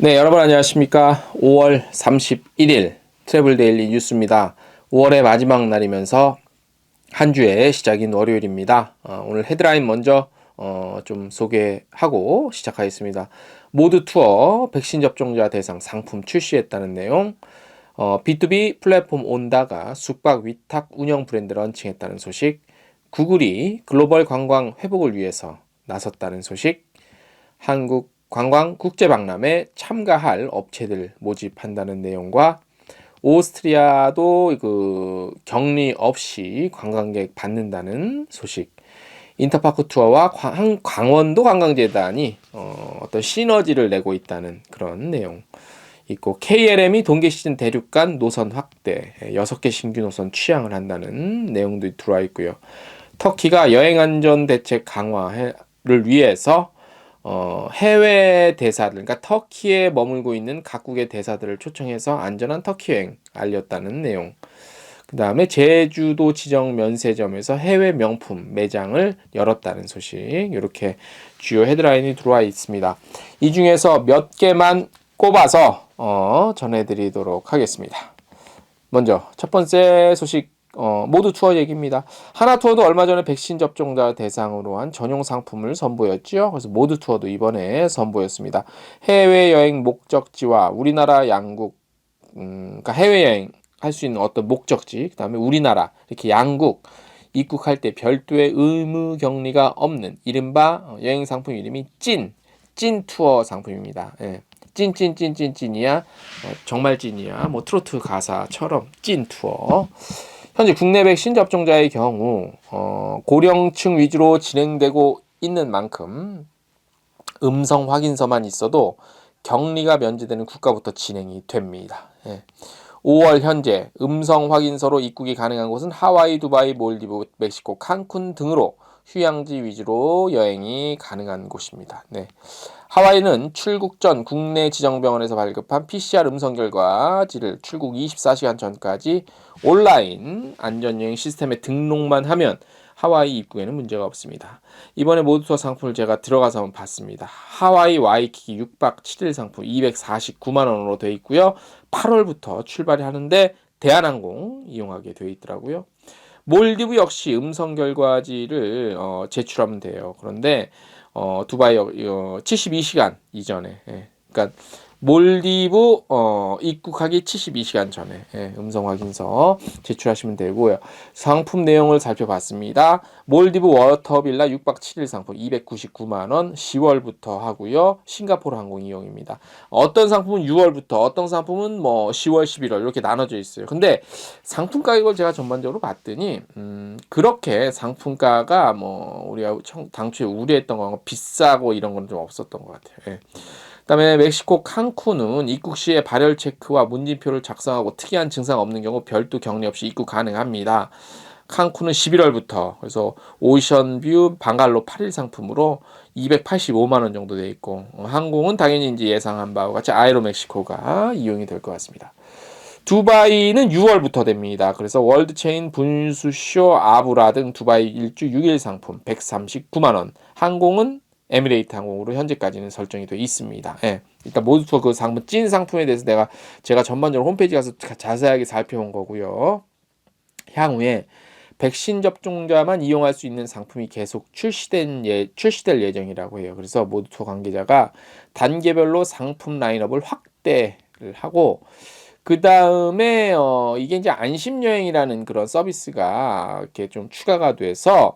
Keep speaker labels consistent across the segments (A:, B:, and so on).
A: 네, 여러분 안녕하십니까? 5월 31일 트래블 데일리 뉴스입니다. 5월의 마지막 날이면서 한 주의 시작인 월요일입니다. 오늘 헤드라인 먼저 좀 소개하고 시작하겠습니다. 모두 투어 백신 접종자 대상 상품 출시했다는 내용, B2B 플랫폼 온다가 숙박 위탁 운영 브랜드 런칭했다는 소식, 구글이 글로벌 관광 회복을 위해서 나섰다는 소식, 한국 관광 국제박람회 참가할 업체들 모집한다는 내용과 오스트리아도 격리 없이 관광객 받는다는 소식, 인터파크 투어와 강원도 관광재단이 어떤 시너지를 내고 있다는 그런 내용 있고, KLM이 동계 시즌 대륙간 노선 확대 6개 신규 노선 취항을 한다는 내용도 들어와 있고요. 터키가 여행 안전 대책 강화를 위해서 해외 대사들, 그러니까 터키에 머물고 있는 각국의 대사들을 초청해서 안전한 터키 여행 알렸다는 내용. 그 다음에 제주도 지정 면세점에서 해외 명품 매장을 열었다는 소식. 이렇게 주요 헤드라인이 들어와 있습니다. 이 중에서 몇 개만 꼽아서 전해드리도록 하겠습니다. 먼저 첫 번째 소식, 모두 투어 얘기입니다. 하나투어도 얼마 전에 백신 접종자 대상으로 한 전용 상품을 선보였죠. 그래서 모두 투어도 이번에 선보였습니다. 해외여행 목적지와 우리나라 양국, 그러니까 해외여행 할 수 있는 어떤 목적지, 그 다음에 우리나라 이렇게 양국 입국할 때 별도의 의무 격리가 없는 이른바 여행 상품 이름이 찐 투어 상품입니다. 예. 찐이야, 정말 찐이야, 뭐 트로트 가사처럼 찐 투어. 현재 국내 백신 접종자의 경우 고령층 위주로 진행되고 있는 만큼 음성 확인서만 있어도 격리가 면제되는 국가부터 진행이 됩니다. 5월 현재 음성 확인서로 입국이 가능한 곳은 하와이, 두바이, 몰디브, 멕시코, 칸쿤 등으로 휴양지 위주로 여행이 가능한 곳입니다. 하와이는 출국 전 국내 지정병원에서 발급한 PCR 음성 결과지를 출국 24시간 전까지 온라인 안전여행 시스템에 등록만 하면 하와이 입국에는 문제가 없습니다. 이번에 모두투어 상품을 제가 들어가서 한번 봤습니다. 하와이 와이키키 6박 7일 상품 249만 원으로 되어 있고요. 8월부터 출발이 하는데 대한항공 이용하게 되어 있더라고요. 몰디브 역시 음성 결과지를 제출하면 돼요. 그런데 두바이 72시간 이전에, 그러니까 몰디브 입국하기 72시간 전에 음성 확인서 제출하시면 되고요. 상품 내용을 살펴봤습니다. 몰디브 워터빌라 6박 7일 상품 299만 원 10월부터 하고요. 싱가포르 항공 이용입니다. 어떤 상품은 6월부터, 어떤 상품은 뭐 10월, 11월 이렇게 나눠져 있어요. 근데 상품 가격을 제가 전반적으로 봤더니 그렇게 상품가가 뭐 우리가 당초에 우려했던 거 비싸고 이런 건 좀 없었던 것 같아요. 그다음에 멕시코 칸쿤은 입국 시에 발열 체크와 문진표를 작성하고 특이한 증상 없는 경우 별도 격리 없이 입국 가능합니다. 칸쿤은 11월부터, 그래서 오션뷰 방갈로 8일 상품으로 285만 원 정도 돼 있고, 항공은 당연히 이제 예상한 바와 같이 아에로멕시코가 이용이 될 것 같습니다. 두바이는 6월부터 됩니다. 그래서 월드체인 분수쇼 아브라 등 두바이 일주 6일 상품 139만 원. 항공은 에미레이트 항공으로 현재까지는 설정이 되어 있습니다. 일단 모두 투어 그 상품 찐 상품에 대해서 제가 전반적으로 홈페이지 가서 자세하게 살펴본 거고요. 향후에 백신 접종자만 이용할 수 있는 상품이 계속 출시될 예정이라고 해요. 그래서 모두 투어 관계자가 단계별로 상품 라인업을 확대를 하고, 그 다음에 이게 이제 안심여행이라는 그런 서비스가 이렇게 좀 추가가 돼서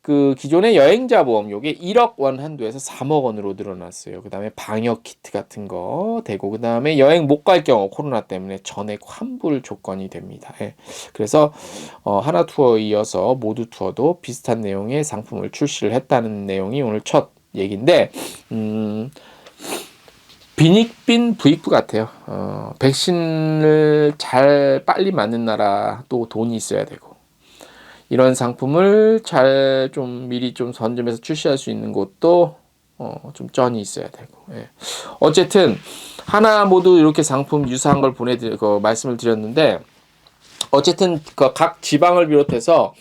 A: 그 기존의 여행자 보험 요게 1억 원 한도에서 3억 원으로 늘어났어요. 그 다음에 방역 키트 같은 거 되고, 그 다음에 여행 못 갈 경우 코로나 때문에 전액 환불 조건이 됩니다. 그래서 하나 투어에 이어서 모두 투어도 비슷한 내용의 상품을 출시를 했다는 내용이 오늘 첫 얘기인데, 빈익빈 부익부 같아요. 백신을 빨리 맞는 나라 또 돈이 있어야 되고, 이런 상품을 잘 좀 미리 좀 선점해서 출시할 수 있는 곳도 좀 쩐이 있어야 되고. 어쨌든 하나 모두 이렇게 상품 유사한 걸 말씀을 드렸는데, 어쨌든 각 지방을 비롯해서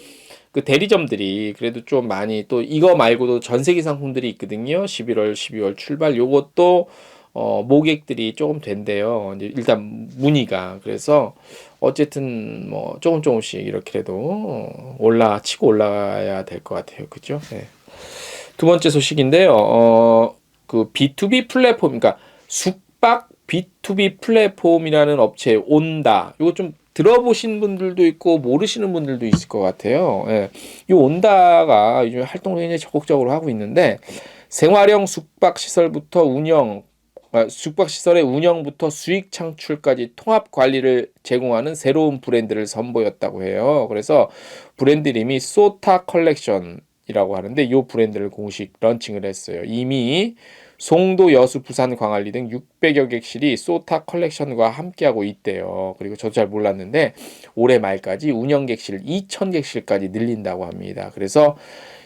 A: 그 대리점들이 그래도 좀 많이, 또 이거 말고도 전 세계 상품들이 있거든요. 11월, 12월 출발 요것도 모객들이 조금 된대요. 이제 일단 문의가. 그래서 어쨌든 뭐 조금씩 이렇게라도 치고 올라가야 될 것 같아요. 그죠? 네. 두 번째 소식인데요. 그 B2B 플랫폼, 그러니까 숙박 B2B 플랫폼이라는 업체 온다. 이거 좀 들어보신 분들도 있고 모르시는 분들도 있을 것 같아요. 예. 이 온다가 요즘 활동을 굉장히 적극적으로 하고 있는데 생활형 숙박시설부터 숙박시설의 운영부터 수익 창출까지 통합 관리를 제공하는 새로운 브랜드를 선보였다고 해요. 그래서 브랜드 이름이 소타 컬렉션이라고 하는데 이 브랜드를 공식 런칭을 했어요. 이미 송도, 여수, 부산, 광안리 등 600여 객실이 소타 컬렉션과 함께하고 있대요. 그리고 저도 잘 몰랐는데 올해 말까지 운영 객실 2,000객실까지 늘린다고 합니다. 그래서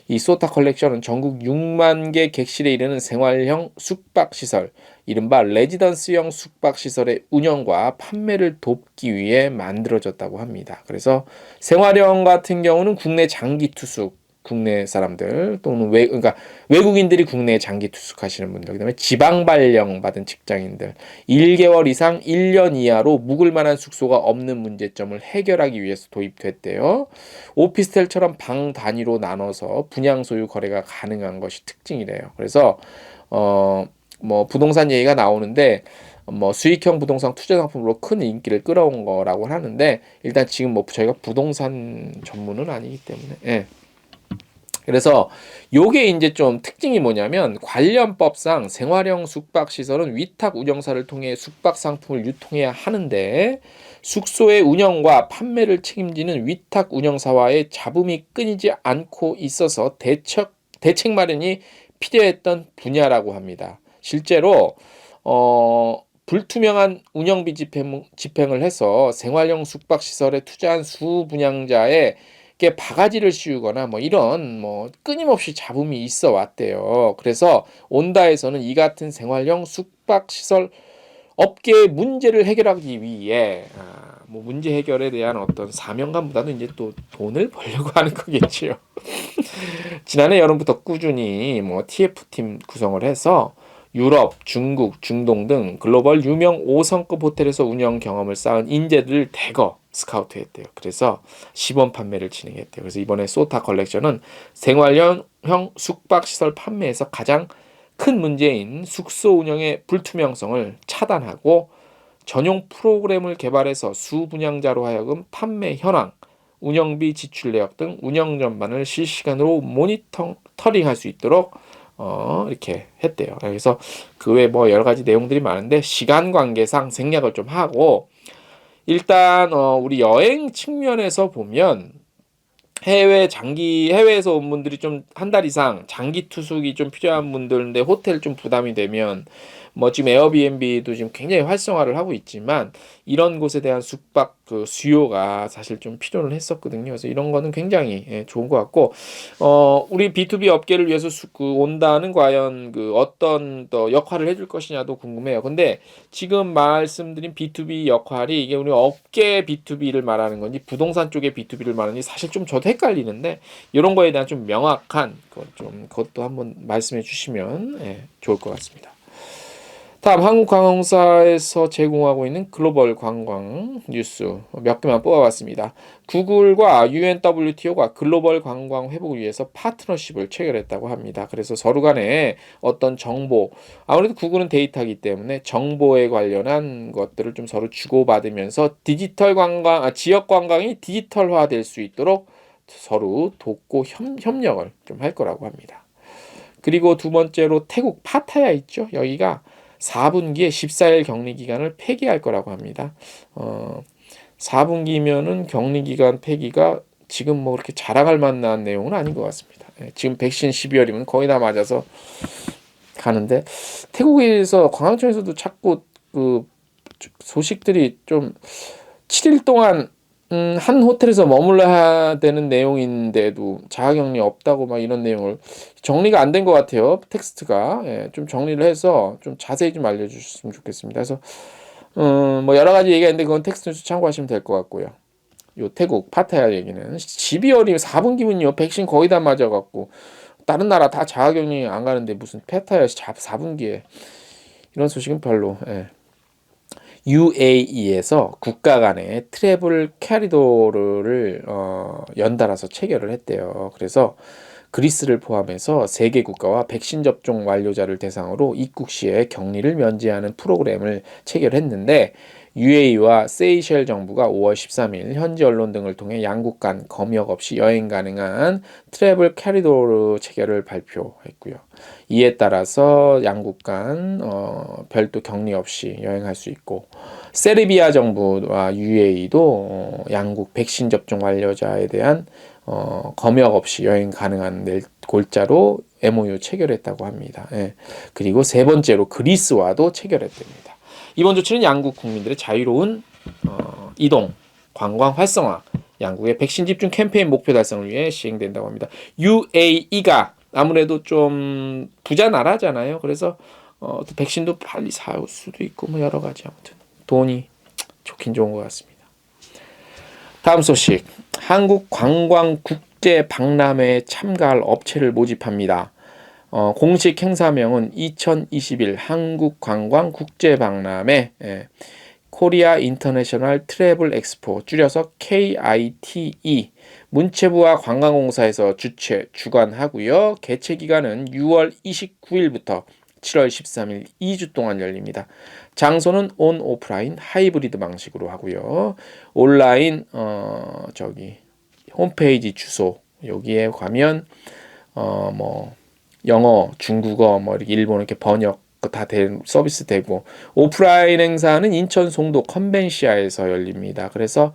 A: 이 소타 컬렉션은 전국 6만 개 객실에 이르는 생활형 숙박시설, 이른바 레지던스형 숙박시설의 운영과 판매를 돕기 위해 만들어졌다고 합니다. 그래서 생활형 같은 경우는 국내 장기 투숙, 국내 사람들 또는 그러니까 외국인들이 국내에 장기 투숙하시는 분들, 그다음에 지방 발령 받은 직장인들, 1개월 이상 1년 이하로 묵을 만한 숙소가 없는 문제점을 해결하기 위해서 도입됐대요. 오피스텔처럼 방 단위로 나눠서 분양 소유 거래가 가능한 것이 특징이래요. 그래서 뭐 부동산 얘기가 나오는데 뭐 수익형 부동산 투자 상품으로 큰 인기를 끌어온 거라고 하는데 일단 지금 뭐 저희가 부동산 전문은 아니기 때문에 예. 그래서 요게 이제 좀 특징이 뭐냐면 관련법상 생활형 숙박시설은 위탁 운영사를 통해 숙박 상품을 유통해야 하는데 숙소의 운영과 판매를 책임지는 위탁 운영사와의 잡음이 끊이지 않고 있어서 대책 마련이 필요했던 분야라고 합니다. 실제로 불투명한 운영비 집행을 해서 생활형 숙박시설에 투자한 수분양자의 바가지를 씌우거나 뭐 이런 뭐 끊임없이 잡음이 있어 왔대요. 그래서 온다에서는 이 같은 생활형 숙박시설 업계의 문제를 해결하기 위해 뭐 문제 해결에 대한 어떤 사명감보다는 이제 또 돈을 벌려고 하는 거겠지요. 지난해 여름부터 꾸준히 뭐 TF팀 구성을 해서 유럽, 중국, 중동 등 글로벌 유명 5성급 호텔에서 운영 경험을 쌓은 인재들을 대거 스카우트했대요. 그래서 시범 판매를 진행했대요. 그래서 이번에 소타 컬렉션은 생활형 숙박시설 판매에서 가장 큰 문제인 숙소 운영의 불투명성을 차단하고 전용 프로그램을 개발해서 수분양자로 하여금 판매 현황, 운영비 지출 내역 등 운영 전반을 실시간으로 모니터링할 수 있도록 이렇게 했대요. 그래서 그 외에 뭐 여러 가지 내용들이 많은데 시간 관계상 생략을 좀 하고 일단 우리 여행 측면에서 보면 해외에서 온 분들이 좀 한 달 이상 장기 투숙이 좀 필요한 분들인데 호텔 좀 부담이 되면 뭐 지금 에어비앤비도 지금 굉장히 활성화를 하고 있지만 이런 곳에 대한 숙박 그 수요가 사실 좀 필요는 했었거든요. 그래서 이런 거는 굉장히 좋은 것 같고 우리 B2B 업계를 위해서 온다는 과연 그 어떤 또 역할을 해줄 것이냐도 궁금해요. 근데 지금 말씀드린 B2B 역할이 이게 우리 업계 B2B를 말하는 건지 부동산 쪽의 B2B를 말하는지 사실 좀 저도 헷갈리는데 이런 거에 대한 좀 명확한 그것도 한번 말씀해 주시면 좋을 것 같습니다. 다음 한국관광공사에서 제공하고 있는 글로벌 관광 뉴스 몇 개만 뽑아봤습니다. 구글과 UNWTO가 글로벌 관광 회복을 위해서 파트너십을 체결했다고 합니다. 그래서 서로 간에 어떤 정보, 아무래도 구글은 데이터이기 때문에 정보에 관련한 것들을 좀 서로 주고받으면서 지역 관광이 디지털화될 수 있도록 서로 돕고 협력을 좀 할 거라고 합니다. 그리고 두 번째로 태국 파타야 있죠. 여기가 4분기에 14일 격리 기간을 폐기할 거라고 합니다. 4분기면은 격리 기간 폐기가 지금 뭐 그렇게 자랑할 만한 내용은 아닌 것 같습니다. 지금 백신 12월이면 거의 다 맞아서 가는데 태국에서 관광청에서도 자꾸 그 소식들이 좀 7일 동안 한 호텔에서 머물러야 되는 내용인데도 자가격리 없다고 막 이런 내용을 정리가 안 된 것 같아요. 텍스트가 좀 정리를 해서 좀 자세히 좀 알려주셨으면 좋겠습니다. 그래서 뭐 여러 가지 얘기가 있는데 그건 텍스트 뉴스 참고하시면 될 것 같고요. 요 태국 파타야 얘기는 12월이면 4분기면요 백신 거의 다 맞아갖고 다른 나라 다 자가격리 안 가는데 무슨 파타야 4분기에 이런 소식은 별로. UAE에서 국가 간의 트래블 캐리도를 연달아서 체결을 했대요. 그래서 그리스를 포함해서 3개 국가와 백신 접종 완료자를 대상으로 입국 시에 격리를 면제하는 프로그램을 체결했는데 UAE와 세이셸 정부가 5월 13일 현지 언론 등을 통해 양국 간 검역 없이 여행 가능한 트래블 캐리도르 체결을 발표했고요. 이에 따라서 양국 간 별도 격리 없이 여행할 수 있고 세르비아 정부와 UAE도 양국 백신 접종 완료자에 대한 검역 없이 여행 가능한 골자로 MOU 체결했다고 합니다. 그리고 세 번째로 그리스와도 체결했답니다. 이번 조치는 양국 국민들의 자유로운 이동, 관광 활성화, 양국의 백신 집중 캠페인 목표 달성을 위해 시행된다고 합니다. UAE가 아무래도 좀 부자 나라잖아요. 그래서 백신도 빨리 사올 수도 있고 뭐 여러 가지 아무튼 돈이 좋긴 좋은 것 같습니다. 다음 소식. 한국관광국제박람회에 참가할 업체를 모집합니다. 공식 행사명은 2021 한국관광국제박람회 코리아 인터내셔널 트래블 엑스포 줄여서 KITE 문체부와 관광공사에서 주관하고요. 개최 기간은 6월 29일부터 7월 13일 2주 동안 열립니다. 장소는 온 오프라인 하이브리드 방식으로 하고요. 온라인 홈페이지 주소 여기에 가면 영어, 중국어, 이렇게 일본어 이렇게 번역 다 서비스 되고 오프라인 행사는 인천 송도 컨벤시아에서 열립니다. 그래서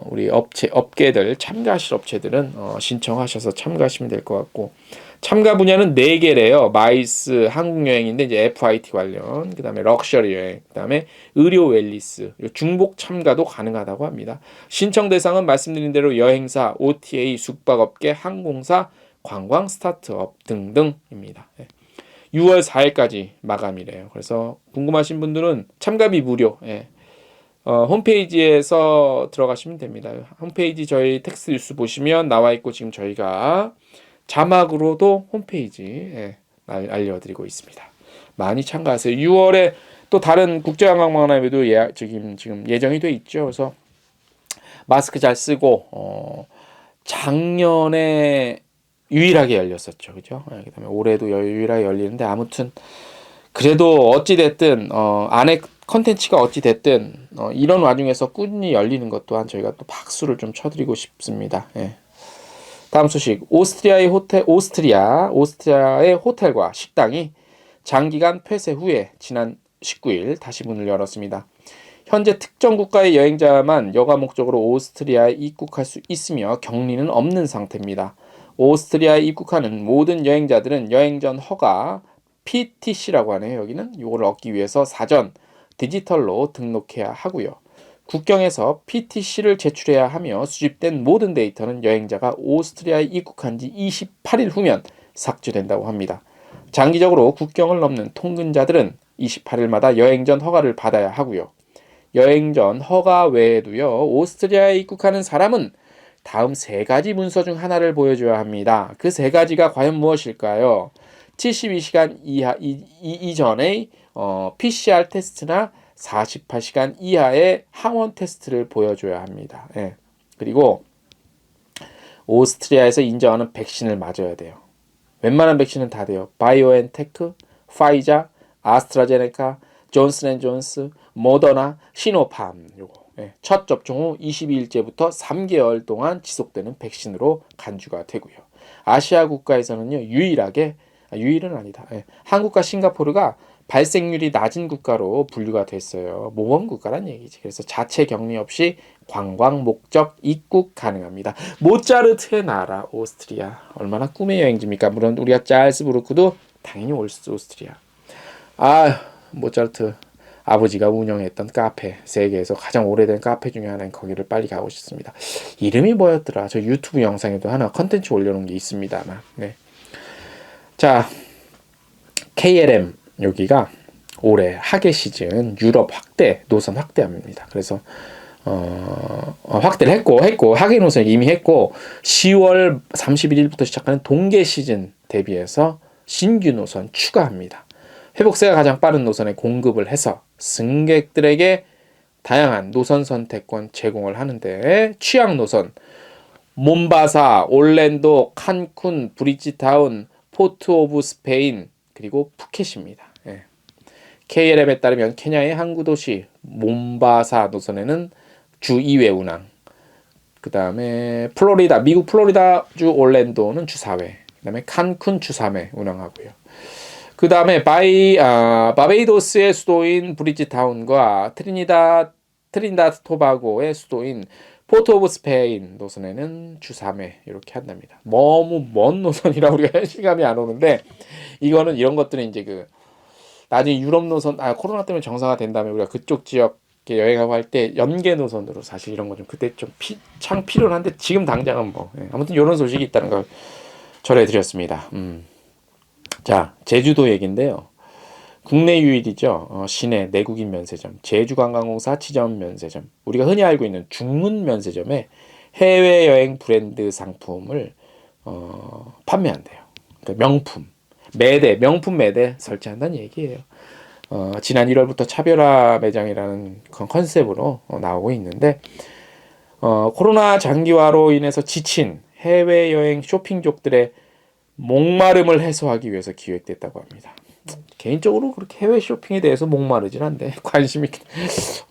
A: 우리 업계들 참가하실 업체들은 신청하셔서 참가하시면 될 것 같고 참가 분야는 4개래요. 마이스 한국 여행인데 이제 FIT 관련, 그다음에 럭셔리 여행, 그다음에 의료 웰리스, 중복 참가도 가능하다고 합니다. 신청 대상은 말씀드린 대로 여행사, OTA, 숙박업계, 항공사, 관광 스타트업 등등입니다. 6월 4일까지 마감이래요. 그래서 궁금하신 분들은 참가비 무료. 홈페이지에서 들어가시면 됩니다. 홈페이지 저희 텍스트 뉴스 보시면 나와 있고 지금 저희가 자막으로도 홈페이지 알려드리고 있습니다. 많이 참가하세요. 6월에 또 다른 국제관광박람회도 지금 예정이 돼 있죠. 그래서 마스크 잘 쓰고 작년에 유일하게 열렸었죠. 그죠? 그다음에 올해도 유일하게 열리는데 아무튼 그래도 어찌 됐든 안에 컨텐츠가 어찌 됐든 이런 와중에서 꾸준히 열리는 것 또한 저희가 또 박수를 좀 쳐드리고 싶습니다. 다음 소식. 오스트리아의 호텔과 식당이 장기간 폐쇄 후에 지난 19일 다시 문을 열었습니다. 현재 특정 국가의 여행자만 여가 목적으로 오스트리아에 입국할 수 있으며 격리는 없는 상태입니다. 오스트리아에 입국하는 모든 여행자들은 여행 전 허가 PTC라고 하네요. 여기는 이걸 얻기 위해서 사전 디지털로 등록해야 하고요. 국경에서 PTC를 제출해야 하며 수집된 모든 데이터는 여행자가 오스트리아에 입국한 지 28일 후면 삭제된다고 합니다. 장기적으로 국경을 넘는 통근자들은 28일마다 여행 전 허가를 받아야 하고요. 여행 전 허가 외에도요. 오스트리아에 입국하는 사람은 다음 3가지 문서 중 하나를 보여줘야 합니다. 그 3가지가 과연 무엇일까요? 72시간 이전의 PCR 테스트나 48시간 이하의 항원 테스트를 보여줘야 합니다. 그리고 오스트리아에서 인정하는 백신을 맞아야 돼요. 웬만한 백신은 다 돼요. 바이오엔테크, 파이자, 아스트라제네카, 존슨앤존스, 모더나, 시노팜 요거. 첫 접종 후 22일째부터 3개월 동안 지속되는 백신으로 간주가 되고요. 아시아 국가에서는요. 유일은 아니다. 한국과 싱가포르가 발생률이 낮은 국가로 분류가 됐어요. 모범 국가란 얘기지. 그래서 자체 격리 없이 관광 목적 입국 가능합니다. 모차르트의 나라 오스트리아. 얼마나 꿈의 여행지입니까? 물론 우리가 짤스부르크도 당연히 오스트리아. 모차르트 아버지가 운영했던 카페, 세계에서 가장 오래된 카페 중에 하나인 거기를 빨리 가고 싶습니다. 이름이 뭐였더라? 저 유튜브 영상에도 하나 컨텐츠 올려놓은 게 있습니다만. 자, KLM 여기가 올해 하계 시즌 유럽 노선 확대합니다. 그래서 확대를 했고 하계 노선 이미 했고 10월 31일부터 시작하는 동계 시즌 대비해서 신규 노선 추가합니다. 회복세가 가장 빠른 노선에 공급을 해서 승객들에게 다양한 노선 선택권 제공을 하는데 취향 노선 몬바사, 올랜도, 칸쿤, 브리지타운, 포트 오브 스페인 그리고 푸켓입니다. 예. KLM에 따르면 케냐의 항구 도시 몬바사 노선에는 주 2회 운항. 그 다음에 플로리다, 미국 플로리다주 올랜도는 주 4회. 그 다음에 칸쿤 주 3회 운항하고요. 그 다음에 바베이도스의 수도인 브리지타운과 트리니다드 토바고의 수도인 포트 오브 스페인 노선에는 주 3회 이렇게 한답니다. 너무 먼 노선이라 우리가 실감이 안 오는데 이거는 이런 것들은 이제 그 나중에 유럽 노선 코로나 때문에 정상화 된 다음에 우리가 그쪽 지역 여행하고 할 때 연계 노선으로 사실 이런 거 좀 그때 좀 참 필요한데 지금 당장은 뭐 아무튼 이런 소식이 있다는 걸 전해드렸습니다. 자, 제주도 얘긴데요. 국내 유일이죠. 시내 내국인 면세점, 제주관광공사 지점 면세점, 우리가 흔히 알고 있는 중문 면세점에 해외여행 브랜드 상품을 판매한대요. 그러니까 명품 매대 설치한다는 얘기예요. 지난 1월부터 차별화 매장이라는 컨셉으로 나오고 있는데 코로나 장기화로 인해서 지친 해외여행 쇼핑족들의 목마름을 해소하기 위해서 기획됐다고 합니다. 개인적으로 그렇게 해외 쇼핑에 대해서 목마르진 않은데 관심이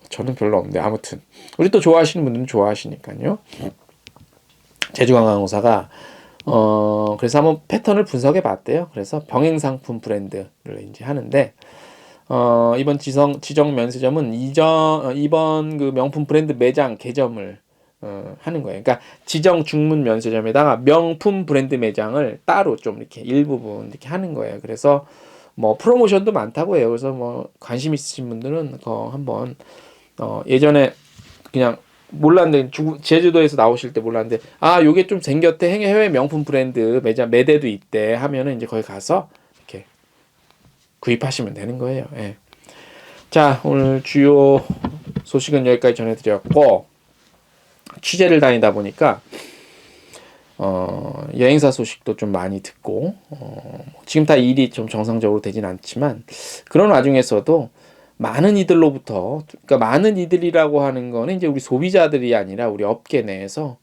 A: 저는 별로 없는데 아무튼 우리 또 좋아하시는 분들은 좋아하시니까요. 제주관광공사가 그래서 한번 패턴을 분석해 봤대요. 그래서 병행 상품 브랜드를 이제 하는데 이번 지정 면세점은 이번 그 명품 브랜드 매장 개점을 하는 거예요. 그러니까 지정 중문 면세점에다가 명품 브랜드 매장을 따로 좀 이렇게 일부분 이렇게 하는 거예요. 그래서 뭐 프로모션도 많다고 해요. 그래서 뭐 관심 있으신 분들은 한번 예전에 그냥 몰랐는데 제주도에서 나오실 때 몰랐는데 요게 좀 생겼대. 해외 명품 브랜드 매대도 있대 하면은 이제 거기 가서 이렇게 구입하시면 되는 거예요. 예. 자, 오늘 주요 소식은 여기까지 전해드렸고 취재를 다니다 보니까 여행사 소식도 좀 많이 듣고 지금 다 일이 좀 정상적으로 되진 않지만 그런 와중에서도 많은 그러니까 많은 이들이라고 하는 거는 이제 우리 소비자들이 아니라 우리 업계 내에서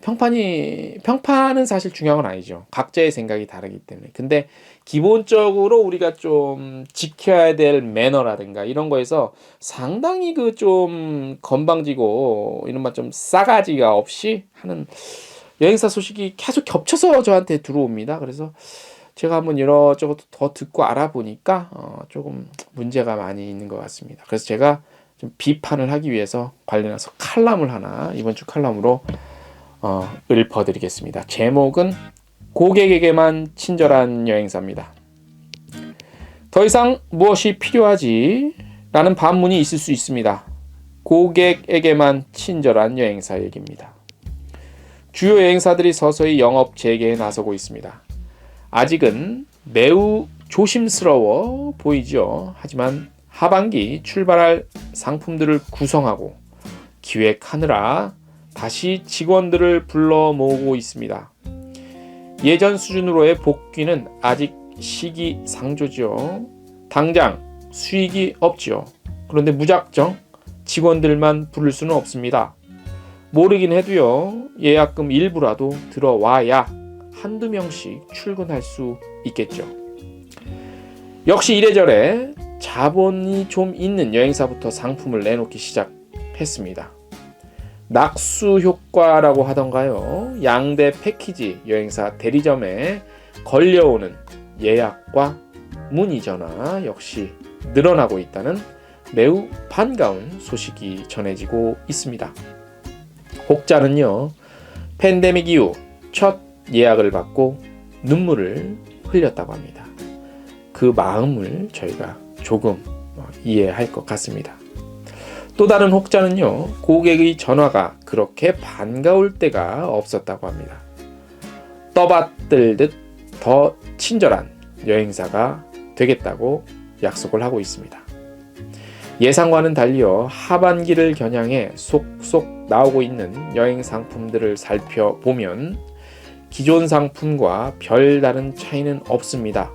A: 평판은 사실 중요한 건 아니죠. 각자의 생각이 다르기 때문에. 근데 기본적으로 우리가 좀 지켜야 될 매너라든가 이런 거에서 상당히 그 좀 건방지고 이른바 좀 싸가지가 없이 하는 여행사 소식이 계속 겹쳐서 저한테 들어옵니다. 그래서 제가 한번 이것저것 더 듣고 알아보니까 조금 문제가 많이 있는 것 같습니다. 그래서 제가 좀 비판을 하기 위해서 관련해서 칼럼을 하나 이번 주 칼럼으로 읊어드리겠습니다. 제목은 고객에게만 친절한 여행사입니다. 더 이상 무엇이 필요하지? 라는 반문이 있을 수 있습니다. 고객에게만 친절한 여행사 얘기입니다. 주요 여행사들이 서서히 영업 재개에 나서고 있습니다. 아직은 매우 조심스러워 보이죠. 하지만 하반기 출발할 상품들을 구성하고 기획하느라 다시 직원들을 불러 모으고 있습니다. 예전 수준으로의 복귀는 아직 시기상조죠. 당장 수익이 없죠. 그런데 무작정 직원들만 부를 수는 없습니다. 모르긴 해도요. 예약금 일부라도 들어와야 한두 명씩 출근할 수 있겠죠. 역시 이래저래 자본이 좀 있는 여행사부터 상품을 내놓기 시작했습니다. 낙수 효과라고 하던가요. 양대 패키지 여행사 대리점에 걸려오는 예약과 문의 전화 역시 늘어나고 있다는 매우 반가운 소식이 전해지고 있습니다. 혹자는요. 팬데믹 이후 첫 예약을 받고 눈물을 흘렸다고 합니다. 그 마음을 저희가 조금 이해할 것 같습니다. 또 다른 혹자는요. 고객의 전화가 그렇게 반가울 때가 없었다고 합니다. 떠받들듯 더 친절한 여행사가 되겠다고 약속을 하고 있습니다. 예상과는 달리요. 하반기를 겨냥해 속속 나오고 있는 여행 상품들을 살펴보면 기존 상품과 별다른 차이는 없습니다.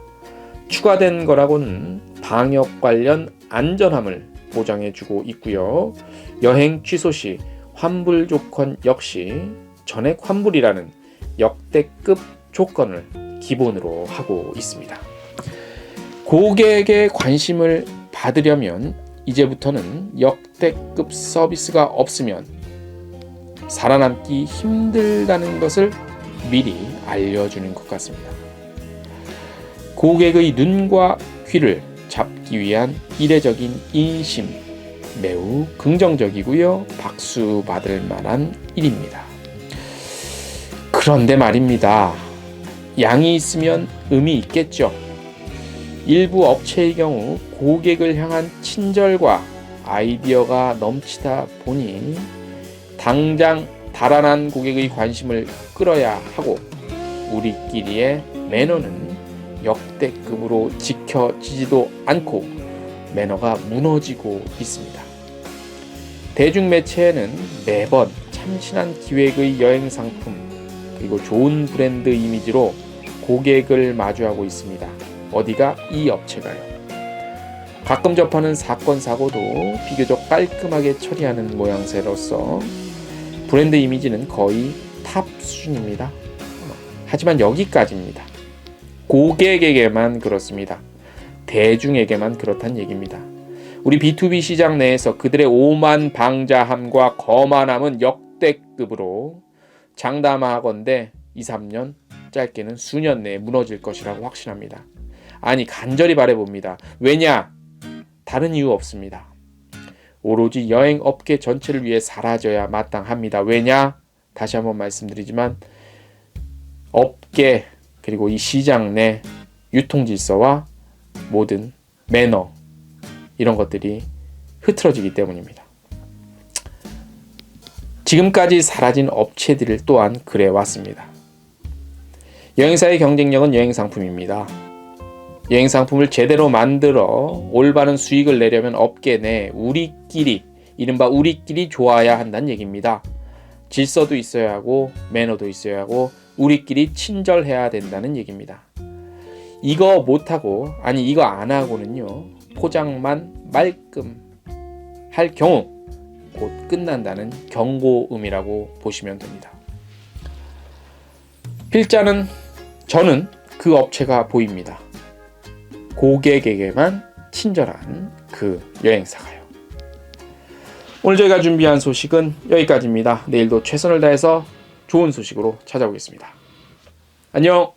A: 추가된 거라고는 방역 관련 안전함을 보장해주고 있고요. 여행 취소 시 환불 조건 역시 전액 환불이라는 역대급 조건을 기본으로 하고 있습니다. 고객의 관심을 받으려면 이제부터는 역대급 서비스가 없으면 살아남기 힘들다는 것을 미리 알려주는 것 같습니다. 고객의 눈과 귀를 잡기 위한 이례적인 인심, 매우 긍정적이고요. 박수 받을 만한 일입니다. 그런데 말입니다. 양이 있으면 음이 있겠죠. 일부 업체의 경우 고객을 향한 친절과 아이디어가 넘치다 보니 당장 달아난 고객의 관심을 끌어야 하고 우리끼리의 매너는 역대급으로 지켜지지도 않고 매너가 무너지고 있습니다. 대중매체에는 매번 참신한 기획의 여행 상품 그리고 좋은 브랜드 이미지로 고객을 마주하고 있습니다. 어디가 이 업체가요? 가끔 접하는 사건 사고도 비교적 깔끔하게 처리하는 모양새로서 브랜드 이미지는 거의 탑 수준입니다. 하지만 여기까지입니다. 고객에게만 그렇습니다. 대중에게만 그렇단 얘기입니다. 우리 B2B 시장 내에서 그들의 오만방자함과 거만함은 역대급으로 장담하건대 2, 3년, 짧게는 수년 내에 무너질 것이라고 확신합니다. 아니 간절히 바라봅니다. 왜냐? 다른 이유 없습니다. 오로지 여행업계 전체를 위해 사라져야 마땅합니다. 왜냐? 다시 한번 말씀드리지만 업계 그리고 이 시장 내 유통질서와 모든 매너 이런 것들이 흐트러지기 때문입니다. 지금까지 사라진 업체들 또한 그래 왔습니다. 여행사의 경쟁력은 여행상품입니다. 여행상품을 제대로 만들어 올바른 수익을 내려면 업계 내 우리끼리 이른바 우리끼리 좋아야 한다는 얘기입니다. 질서도 있어야 하고 매너도 있어야 하고 우리끼리 친절해야 된다는 얘기입니다. 이거 못하고 아니 이거 안 하고는요 포장만 말끔 할 경우 곧 끝난다는 경고음이라고 보시면 됩니다. 필자는 저는 그 업체가 보입니다. 고객에게만 친절한 그 여행사가요. 오늘 저희가 준비한 소식은 여기까지입니다. 내일도 최선을 다해서 좋은 소식으로 찾아오겠습니다. 안녕.